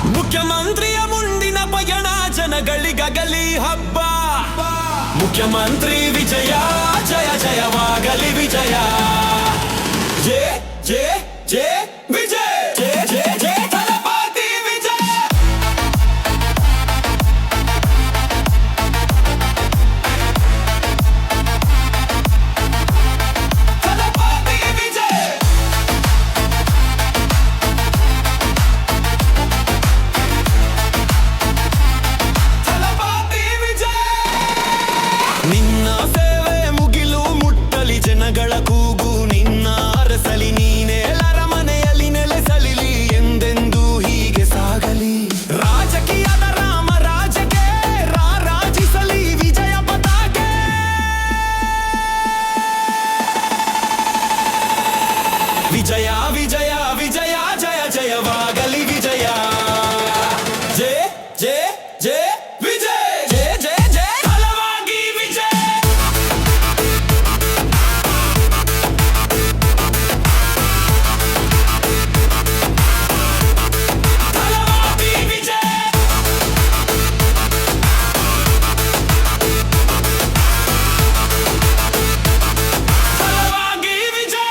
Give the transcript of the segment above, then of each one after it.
ಮುಖ್ಯಮಂತ್ರಿಯ ಮುಂದಿನ ಪಯಣ ಜನಗಳಿಗಲಿ ಹಬ್ಬ. ಮುಖ್ಯಮಂತ್ರಿ ವಿಜಯ ಜಯ ಜಯವಾಗಲಿ ವಿಜಯ. ಜಯ ಜಯ ಜಯ ವಿಜಯ ಜಯ ಜಯ ಜಯ ಥಲಪತಿ ವಿಜಯ. ಥಲಪತಿ ವಿಜಯ. ಥಲಪತಿ ವಿಜಯ. ನಿನ್ನ ಸೇವೆ ಮುಗಿಲು ಮುಟ್ಟಲಿ ಜನಗಳ ಕೂಗು ನಿನ್ನ ಅರಸಲಿ. ನೀನೆಲ್ಲರ ಮನೆಯಲ್ಲಿ ನೆಲೆಸಲಿಲಿ ಎಂದೆಂದೂ ಹೀಗೆ ಸಾಗಲಿ. ರಾಜಕೀಯದ ರಾಮ ರಾಜಕ್ಕೆ ರಾರಾಜಿಸಲಿ ವಿಜಯ ಪತಾಕೆ. ವಿಜಯ ವಿಜಯ ವಿಜಯ ಜಯ ಜಯವಾಗಲಿ ವಿಜಯ. ಜಯ ಜಯ ಜಯ ವಿಜಯ ಜಯ ಜಯ ಜಯ ಫಲವಾಗಿ ವಿಜಯ. ಫಲವಾಗಿ ವಿಜಯ. ಫಲವಾಗಿ ವಿಜಯ.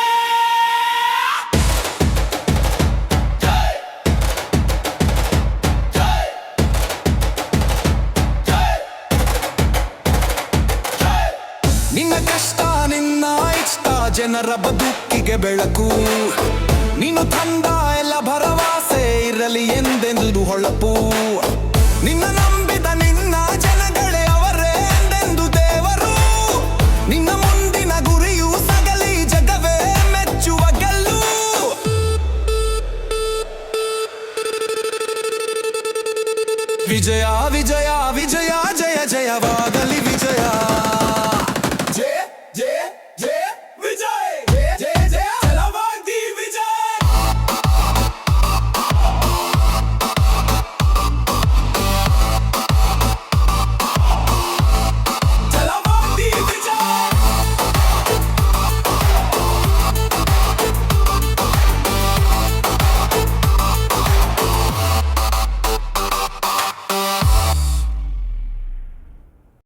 ನಿನ್ನ ಕಷ್ಟ ನಿನ್ನ ಇಷ್ಟ ಜನರ ಬದುಕಿಗೆ ಬೆಳಕು. ನೀನು ತಂದ ಎಲ್ಲ ಭರವಸೆ ಇರಲಿ ಎಂದೆಂದು ಹೊಳಪು. ನಿನ್ನ ನಂಬಿದ ನಿನ್ನ ಜನಗಳೇ ಅವರೇ ಎಂದೆಂದು ದೇವರು. ನಿನ್ನ ಮುಂದಿನ ಗುರಿಯು ಸಗಲಿ ಜಗವೇ ಮೆಚ್ಚುವ ಗೆಲ್ಲು. ವಿಜಯ ವಿಜಯ ವಿಜಯ ಜಯ ಜಯವಾದ